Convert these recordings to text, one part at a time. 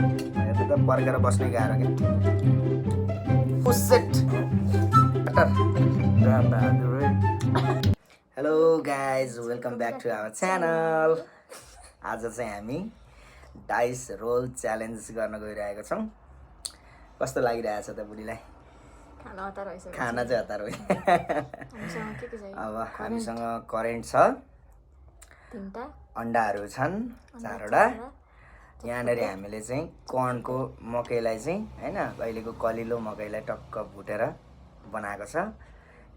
यता त पर्खेर बस्नै गाह्रो क्या पुसेट hello guys welcome back to our channel. आज चाहिँ हामी डाइस रोल च्यालेन्ज गर्न गइरहेको छौँ। कस्तो लागिरहेछ त बुढीलाई? खाना चाहिँ हतार भयो। अब हामीसँग करेन्ट छ, अन्डाहरू छन् 4वटा। यहाँनिर हामीले चाहिँ कर्नको मकैलाई चाहिँ हैन अहिलेको कलिलो मकैलाई टक्क भुटेर बनाएको छ।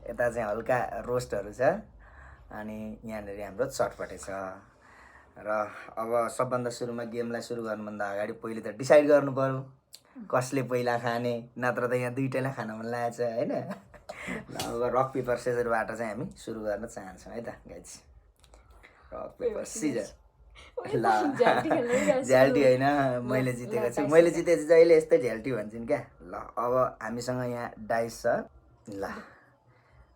यता चाहिँ हल्का रोस्टहरू छ अनि यहाँनिर हाम्रो चटपटे छ। र अब सबभन्दा सुरुमा गेमलाई सुरु गर्नुभन्दा अगाडि पहिले त डिसाइड गर्नु पर्यो कसले पहिला खाने, नत्र त यहाँ दुईटैलाई खान मन लागेको छ हैन। अब रक पेपर सिजरबाट चाहिँ हामी सुरु गर्न चाहन्छौँ है त गाइज। Rock paper Caesar. ल झ्याल्टी होइन, मैले जितेको छु। मैले जितेपछि जहिले यस्तै झ्याल्टी भन्छन् क्या। ल अब हामीसँग यहाँ डाइस छ। ल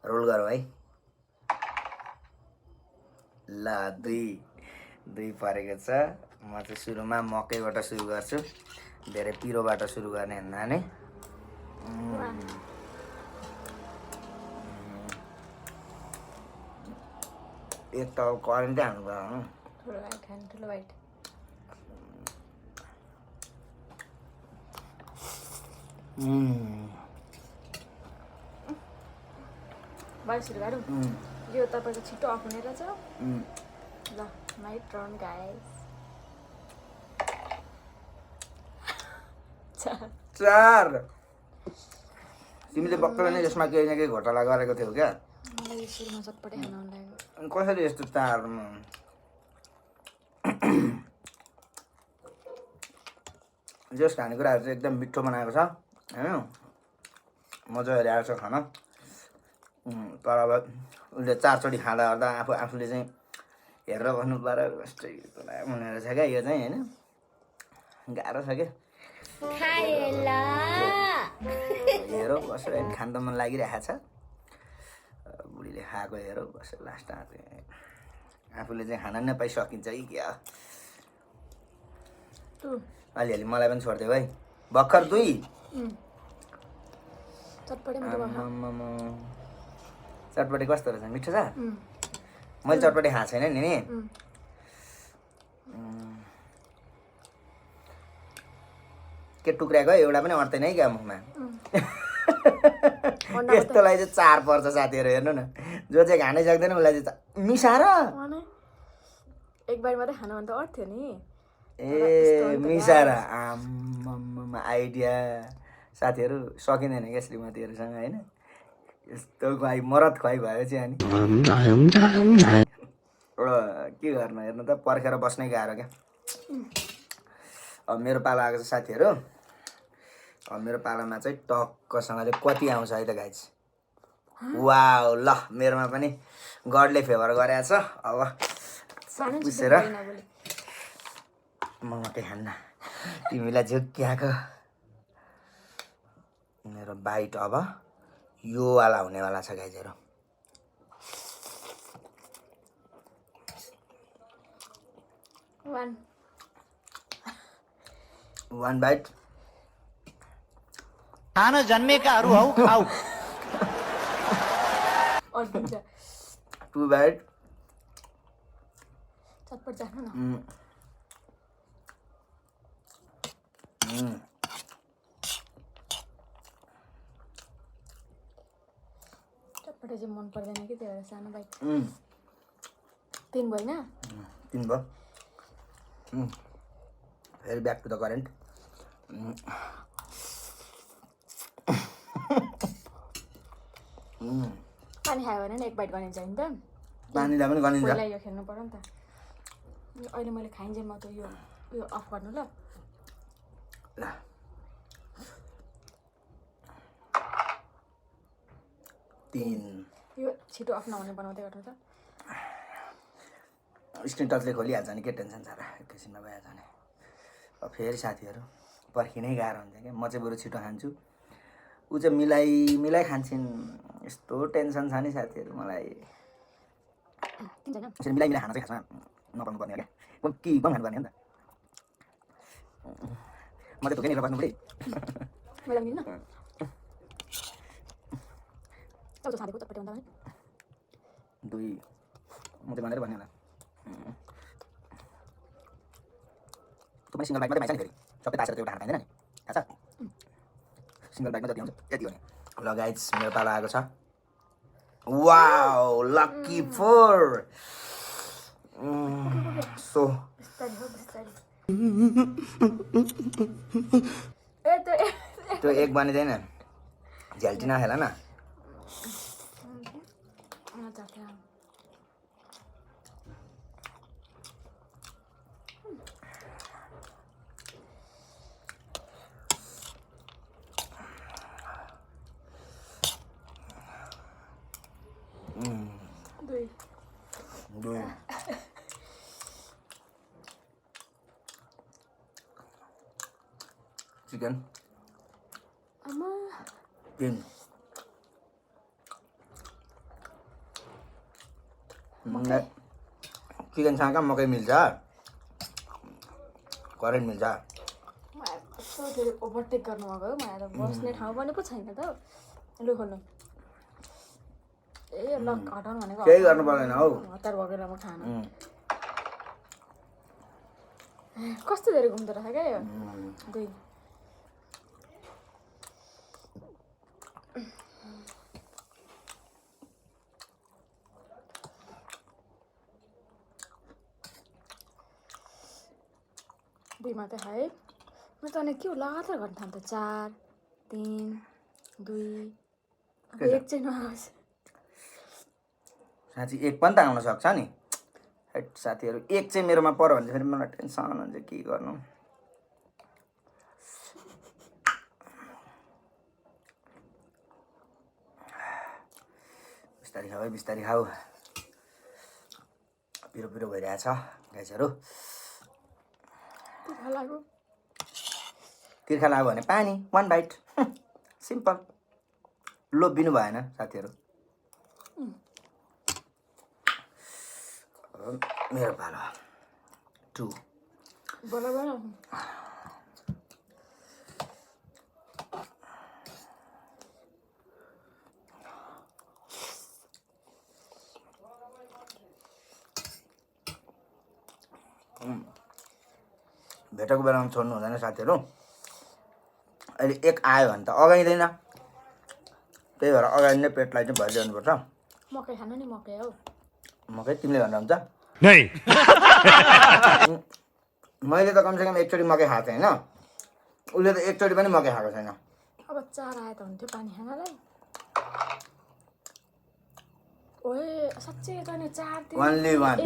रोल गरौँ है। ल दुई परेको छ। म चाहिँ सुरुमा मकैबाट सुरु गर्छु, धेरै पिरोबाट सुरु गर्ने भन्दा नि। एक त करेन्टै हाल्नु पर्यो। ठुलो वाइट बाइक सुरु गरौँ। यो तपाईँको छिटो अफ हुने रहेछ। ल माई टर्न गाइस। 4। तिमीले भर्खर नै यसमा केही न केही घोटाला गरेको थियौ क्या? मलाई सुरुमा चटपटे खान मन लाग्यो। अनि कसरी यस्तो 4? जस खानेकुराहरू चाहिँ एकदम मिठो बनाएको छ होइन, मजा आइरहेको छ खान। तर अब उसले 4 चोटि खाँदा ओर्दा आफूले चाहिँ हेरेर बस्नु पर्यो। यस्तै हुने रहेछ क्या यो चाहिँ होइन, गाह्रो छ क्या। हेरो बसेर खान त मन लागिरहेको छ। बुढीले खाएको हेरो बसेर लास्ट आफूले चाहिँ खाना नपाइ सकिन्छ कि क्या। अलिअलि मलाई पनि छोडिदेऊ है। भर्खर 2 चटपटे कस्तो रहेछ? मिठो छ? मैले चटपटे खाएको छैन नि। के टुक्राएको एउटा पनि अट्दैन है क्या मुखमा। यस्तोलाई चाहिँ 4 पर्छ साथीहरू। हेर्नु न, जो चाहिँ खानै सक्दैन उसलाई चाहिँ मिसाएर एक बार मात्रै खानु भने त अर्थ्यो नि। ए मिसाएर आइडिया साथीहरू सकिँदैन क्या श्रीमतीहरूसँग होइन। यस्तो खुवाइ मरद खुवाइ भयो चाहिँ अनि के गर्नु। हेर्नु त पर्खेर बस्नै गाह्रो क्या। अब मेरो पाला आएको छ साथीहरू। अब मेरो पालामा चाहिँ टक्कसँगले कति आउँछ है त गाइज। वाउ, ल मेरोमा पनि गडले फेभर गरेको छ। अब पुसेर म मात्रै खान्न, तिमीलाई झुक्क्याएको। मेरो बाइट अब यो वाला हुनेवाला छ गाइजहरू। One bite. खान जन्मेकाहरू हौ खाऊ। 2 बाइट। चटपट जानु न। चटपटे चाहिँ मन पर्दैन कि, त्यही भएर सानो बाइट। 3 भयो होइन? 3 भयो। फेरि ब्याक टु द करेन्ट। पानी खायो भने नि एक बाइट गनिन्छ नि त। पानीलाई पनि गनिन्छ। पहिला यो खेल्नु पर्यो नि त। अहिले मैले खाइन्जेल म त यो अफ गर्नु ल। 3। यो छिटो अफ नहुने बनाउँदै गर्नु त। स्क्रिन टचले खोलिहाल्छ नि, के टेन्सन छ र, एकैछिनमा भइहाल्छ नि। अब फेरि साथीहरू पर्खिनै गाह्रो हुन्छ क्या। म चाहिँ बरु छिटो खान्छु, ऊ चाहिँ मिलाइ खान्छन्। यस्तो टेन्सन छ नि साथीहरू मलाई। मिलाइ खाना चाहिँ खासमा नपाउनु पर्ने हो क्या। कि कम खानुपर्ने हो नि त। म त ढुकै नि बस्नु बुढी मलाई मिल्न अब त साथीको चटपटे भन्दा पनि 2 म त भनेर भन्ने होला तपाईँ सिङ्गल बाइक मात्रै पाइन्छ नि फेरि सबै तासेर एउटा हात पाइँदैन नि थाहा छ सिङ्गल बाइकमा जति आउँछ त्यति हो नि ल गाइज मेरो पालो आएको छ वाउ लकी 4 सो बिस्तारी हो बिस्तारी त्यो एक बनिँदैन झ्याल्टी नखेला न दुई चिकन 3 चिकनसँग कहाँ मकै मिल्छ करेन्ट मिल्छ यस्तो धेरै ओभरटेक गर्नुभएको हो मलाई त बस्ने ठाउँ पनि पो छैन त लु खोल्नु ए ल हटाउनु भनेको केही गर्नु पर्दैन हौ हतार भएको बेलामा खानु कस्तो धेरै घुम्दो रहेछ क्या यो 2 मात्रै खाएँ म त अनि के हो लगातार गर्नु थाल्छ 4 3 2 अब एक चाहिँ नआओस् साँच्ची एक पनि त आउन सक्छ नि हेट साथीहरू एक चाहिँ मेरोमा पर्यो भने फेरि मलाई टेन्सन हुन्छ के गर्नु बिस्तारी खाऊ है बिस्तारी खाऊ पिरो पिरो भइरहेछ गाइजहरू तिर्खा लाग्यो भने पानी 1 बाइट सिम्पल लोभिनु भएन साथीहरू मेरो पालो 2 बोला बोला भेटेको बेलामा छोड्नु हुँदैन साथीहरू अहिले एक आयो भने त अगाइँदैन त्यही भएर अगाडि नै पेटलाई चाहिँ भरिरहनुपर्छ मकै खानु नि मकै हौ मकै तिमीले भन्दा हुन्छ नहीं मैले त कमसेकम एकचोटि मकै खाएको छैन उसले त एकचोटि पनि मकै खाएको छैन अब 4 आयो त हुन्थ्यो पानी खानलाई ओए साँच्चै त नि 4 3 Only one. 1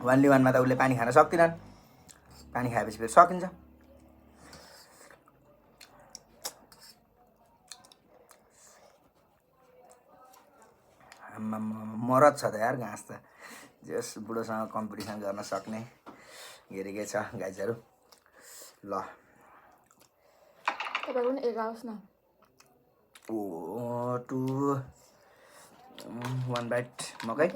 Only वानमा त उसले पानी खान सक्दिनन् पानी खाएपछि फेरि सकिन्छ मरद छ त यार घाँस त जस बुढोसँग कम्पिटिसन गर्न सक्ने हेरेकै छ गाइजहरू ल तपाईको पनि 1 आओस् न ओ 2 1 बाइट मकै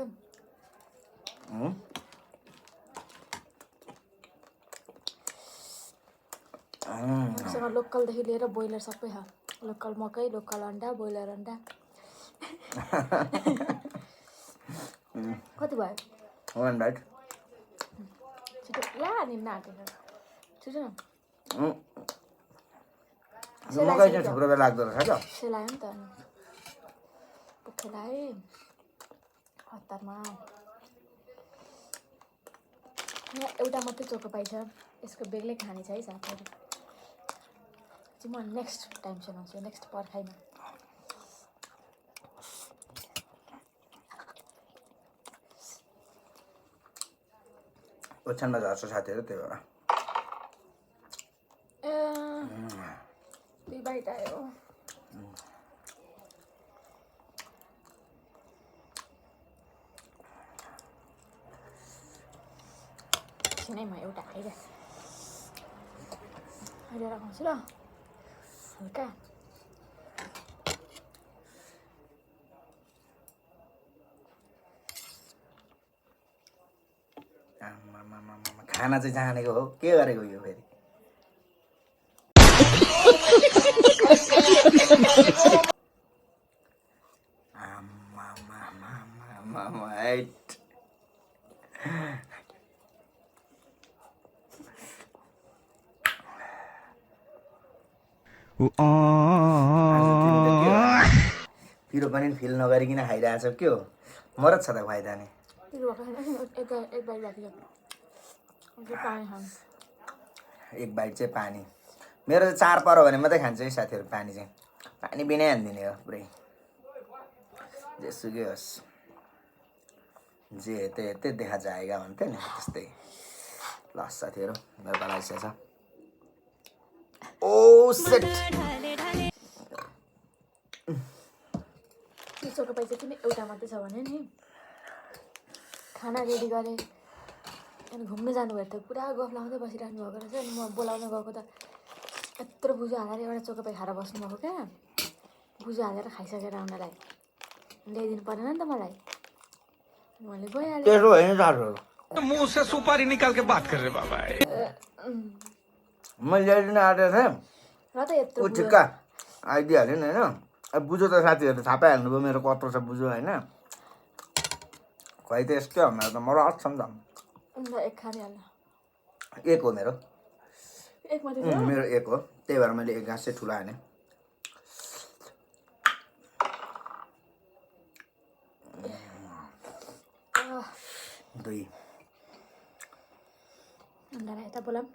सँग लोकलदेखि लिएर बोइलर सबै छ लोकल मकै लोकल अन्डा बोइलर अन्डा कति भयो 1 बाइट छिटो ला नि नाटेर छिटो न मकै चाहिँ थुप्रो बेला लाग्दो रहेछ त सेलायो नि त पोखेलाए हतारमा यहाँ एउटा मात्रै चोको पाइन्छ यसको बेग्लै खाने छ है साथीहरू चाहिँ म नेक्स्ट टाइम सुनाउँछु नेक्स्ट पर्खाइमा ओछ्यानमा झर्छ साथीहरू त्यही भएर 2 बाइट आयो छिनैमा एउटा खाइरहेको अहिले राखाउँछु ल हल्का आमामामामा, खाना चाहिँ जानेको हो, के गरेको यो फेरि? आमामामामामा, हैट। आज तिमी त के हो? पिरो पनि फिल नगरिकन खाइरहेछौ, के हो? मरद छ त खुवाइदिने। एक बाइट बाँकी छ पानी खानु एक बाइट चाहिँ पानी। मेरो चाहिँ 4 पऱ्यो भने मात्रै खान्छु है साथीहरू पानी चाहिँ। पानी बिनै हानिदिने हो पुरै। जेसुकै होस्, जे हेते हेते देखा जाएगा भन्थ्यो नि त्यस्तै। ल साथीहरू, मेरो पाला आइसकेको छ। ओ सेट। चिसोको पैसा किन एउटा मात्रै छ भने नि खाना रेडी गरेँ अनि घुम्नु जानुभएको थियो। पुरा गफ लाउँदै बसिराख्नु भएको रहेछ। अनि म बोलाउन गएको त यत्रो बुझो हालेर एउटा चोकोपाई खाएर बस्नुभएको क्या। बुझो हालेर खाइसकेर उनीहरूलाई ल्याइदिनु परेन नि त मलाई। मैले गइहालेँ। त्यसो होइन साथीहरू, मुंह से सुपारी निकाल के बात कर रहे बाबा। म ल्याइदिन आँटेको थिएँ, र त यत्रो ऊ ठिक्का आइदिइहाल्यो नि होइन। अब बुझो त साथीहरू थाहा पाइहाल्नुभयो मेरो कत्रो छ बुझो होइन। खुवाइ त यस्तै हो मेरो त, मलाई आँट छ नि त। एक खाने हाल्न एक हो मेरो। एक मात्रै छ मेरो एक हो, त्यही भएर मैले एक गाँस चाहिँ ठुलो हाने। दुई अन्डालाई यता बोलाऊँ।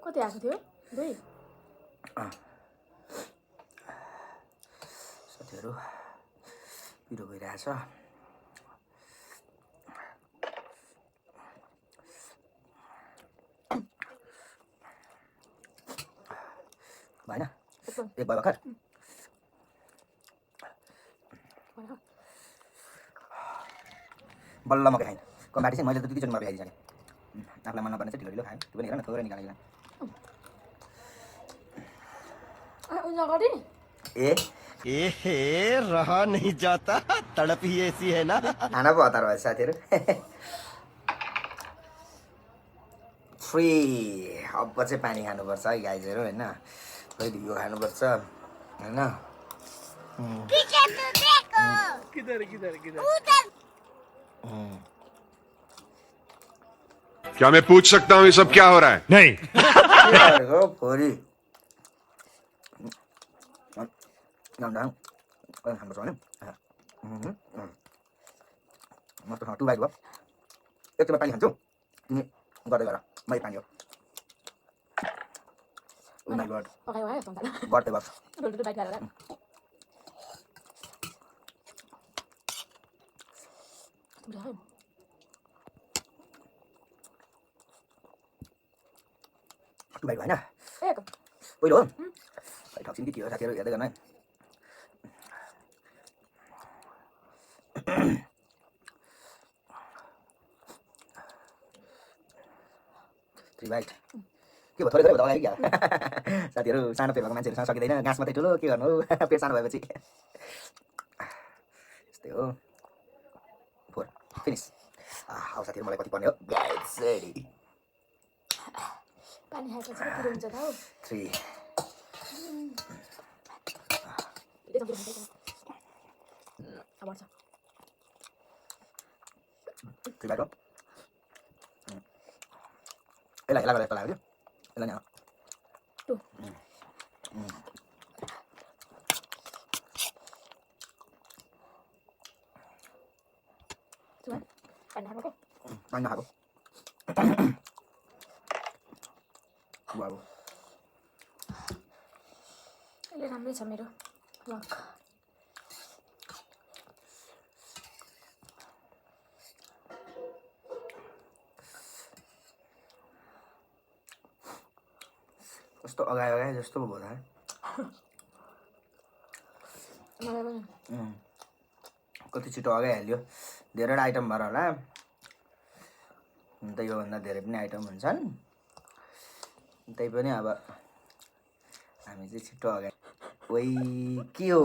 कति आएको थियो? दुई। साथीहरू पिरो गइरहेछ। भएन एक भयो भर्खर। बल्ल म खाएँ कम्बाटी चाहिँ मैले त 2-3 चोटि मात्रै खाइदिइसकेँ। आफूलाई मन नपर्ने चाहिँ ढिलो ढिलो खाएँ। त्यो पनि हेर न थोरै निकालेर। ए रहा नहीं जाता, तड़प ही ऐसी है ना। खाना पो हतार भएछ साथीहरू। 3 अब चाहिँ पानी खानुपर्छ है गाइजहरू होइन। पहिले यो खानुपर्छ होइन। क्या मैं पूछ सकता हूँ ये सब क्या हो रहा है? नहीं। फोरी खानुपर्छ भने मस्तो खाऊ। 2 बाइट भयो, एकचोटि पानी खान्छु, तिमी गर्दै गर, मै पानी हो। ओ माई गड, गर्दै गर्छ। टु बाइट होइन पहिलो हो। ठक्सिन कि के हो साथीहरू, हेर्दै गर्नु है। बाइट के भयो, थोरै थोरै भयो क्या। साथीहरू सानो पेट भएको मान्छेहरूसँग सकिँदैन, गाँस मात्रै ठुलो, के गर्नु हौ। पेट सानो भएपछि यस्तै हो। 4 फिनिस। अब साथीहरू मलाई कति पर्ने हो? पानी खाएपछि के पिरो हुन्छ त हौ। 3 बाइट हो। यसलाई हेला गरेर यस्तो लाग्यो, यसलाई नि 2 पानी नखाएको। वाउ, अहिले राम्रै छ मेरो लक। कस्तो अगाए जस्तो पो भयो त। मलाई पनि कति छिटो अगाइहाल्यो। धेरैवटा आइटम भएर होला, अन्त योभन्दा धेरै पनि आइटम हुन्छन्। त्यही पनि अब हामी चाहिँ छिटो अगाडि। ओइ के हो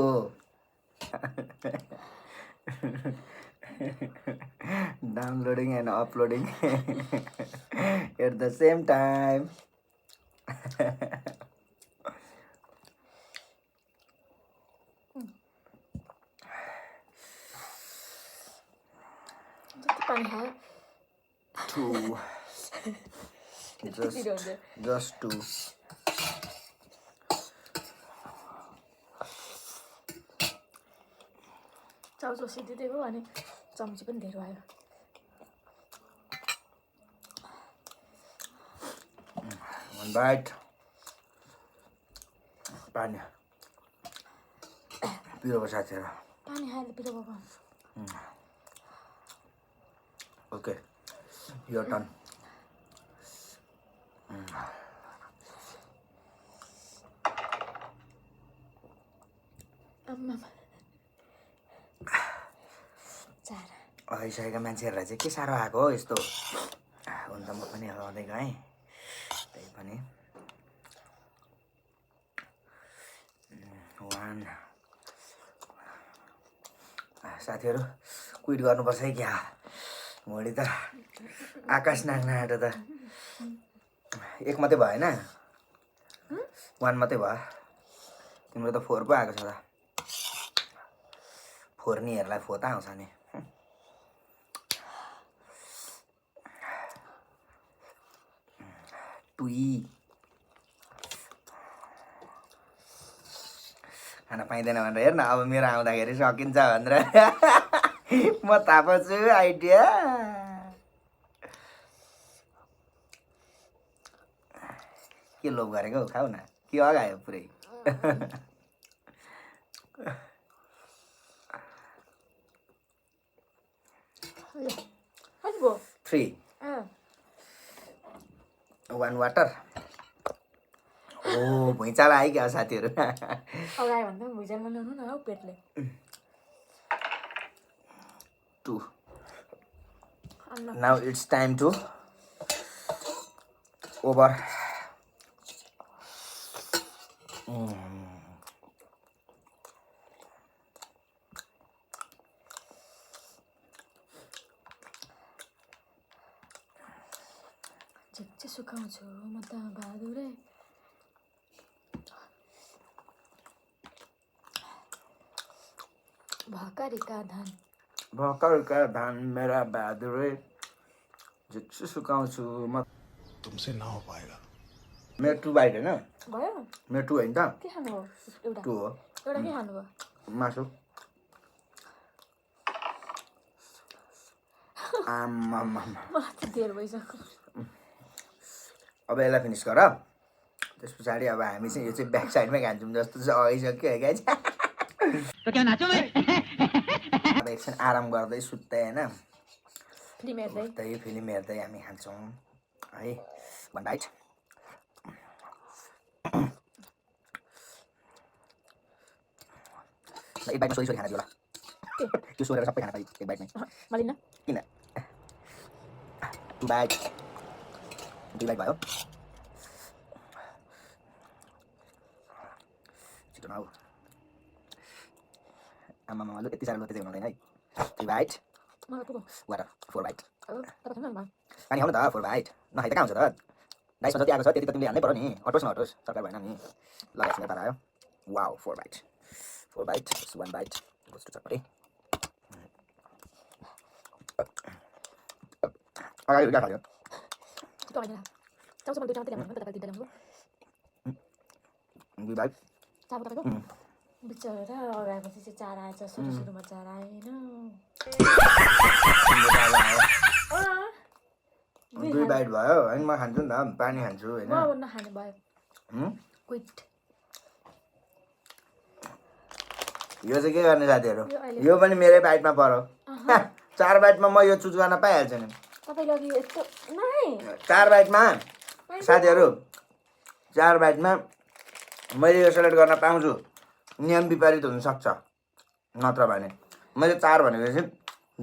Downloading and uploading at the same time. जति पानी खायो 2 just 2 चाउचाउ सिद्धिदिएको अनि चम्ची पनि धेरै आयो one bite पानी पिरो साथीहरु पानी खाएर पिरो भएको Okay, your turn. आइसकेका मान्छेहरूलाई चाहिँ के साह्रो आएको हो यस्तो हुन त म पनि हराउँदै गएँ त्यही पनि 1 साथीहरु क्विट गर्नुपर्छ है क्या भोलि त आकाश नाग्न आँट्यो त एक मात्रै भएन 1 मात्रै भयो तिम्रो त 4 पो आएको छ त फोर्नीहरूलाई फोता आउँछ नि टुई खाना पाइँदैन भनेर हेर्न अब मेरो आउँदाखेरि सकिन्छ भनेर म थाहा पाउँछु आइडिया के लोभ गरेको खाऊ न के अगायो पुरै कति भयो 3 1 वाटर ओ भुइँचालो आइगयो साथीहरु अगायो भन्दा भुइँचालो ल्याउनु न हौ पेटले 2 Now it's time to over झिक्चे सुकाउँछु म त बहादुरै भर्खरका धान मेरा बहादुरै झिक्छु सुकाउँछु म तुमसे ना हो पाएगा मेरो 2 बाइट हैन भयो मेरो 2 हैन त के खानु हो एउटा 2 हो एउटा के खानु भयो मासु आमामा मलाई त धेर भइसक्यो अब यसलाई फिनिस गर त्यस पछाडि अब हामी चाहिँ यो चाहिँ ब्याक साइडमै खान्छौँ जस्तो चाहिँ आइसक्यो है गाइस अब एकछिन आराम गर्दै सुत्दै हैन फिल्म हेर्दै हामी खान्छौँ है one bite एक बाइटमा सोरी खाना दियो होला त्यो सोरेर सबै खाना पाइ एक बाइटमै मलिन किन 2 बाइट 2 बाइट भयो छिटो नआऊ आमामा लु यति साह्रो लोते चाहिँ हुँदैन है 3 बाइट वाटर 4 बाइट पानी खाउँ न त 4 बाइट नखाइ त कहाँ हुन्छ त डाइसमा जति आएको छ त्यति त तिमीले हाल्नै पर्यो नि अटोस् न अटोस् सरकार भएन नि लगाइसकेर पार आयो wow 4 byte 1 byte goes to चटपटी अगाडि उता खायो चाउचाउ दुईटा मात्रै ल्याउनु त तपाईँ तिनटा ल्याउनु 2 बाइट चाबो तपाईँको बिचरा अगाएपछि चाहिँ 4 आएछ सुरुमा 4 आएन 2 बाइट भयो हैन म खान्छु नि त पानी खान्छु हैन म नखाने भयो क्विट यो चाहिँ के गर्ने साथीहरु यो पनि मेरै बाइटमा पर्यो 4 बाइटमा म यो चुज गर्न पाइहाल्छु नि तपाईले अघि यस्तो नै 4 बाइटमा साथीहरु 4 बाइटमा मैले यो सेलेक्ट गर्न पाउँछु नियम विपरीत हुन सक्छ नत्र भने मैले 4 भनेको चाहिँ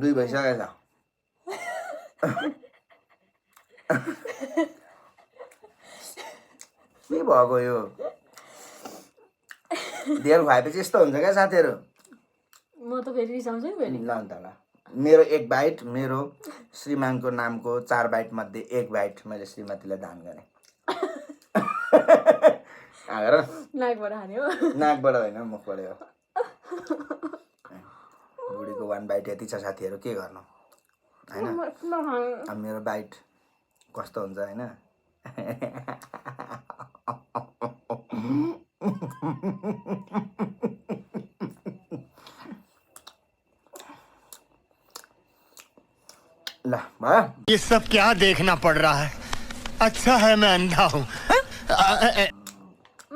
2 भइसकेछ के भएको यो धेर खुवाएपछि यस्तो हुन्छ क्या साथीहरु म त फेरि रिसाउँछु नि फेरि ल नि त ल मेरो 1 बाइट मेरो श्रीमानको नामको 4 बाइट मध्ये 1 बाइट मैले श्रीमतीलाई दान गरेँ हेर नाकबाट हान्यो नाकबाट होइन मुखबाट हो बुढीको 1 बाइट यति छ साथीहरू के गर्नु होइन अब मेरो बाइट कस्तो हुन्छ होइन ल भयो ये सब क्या देखना पड़ रहा है अच्छा है मैं अंधा हूँ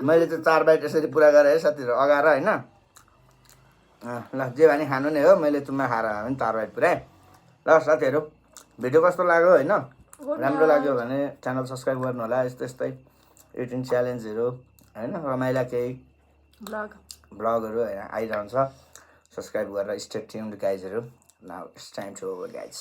मैले चाहिँ 4 बाइट यसरी पुरा गरेँ है साथीहरू अगाएर होइन ल जे भने खानु नै हो मैले तुम्मा खाएर पनि 4 बाइट पुऱ्याएँ ल साथीहरू भिडियो कस्तो लाग्यो होइन राम्रो लाग्यो भने च्यानल सब्सक्राइब गर्नु होला यस्तो यस्तै इटिङ च्यालेन्जहरू होइन रमाइला केही ब्लगहरू होइन आइरहन्छ सब्सक्राइब गरेर स्टे ट्युन्ड गाइजहरू now it's time to over guys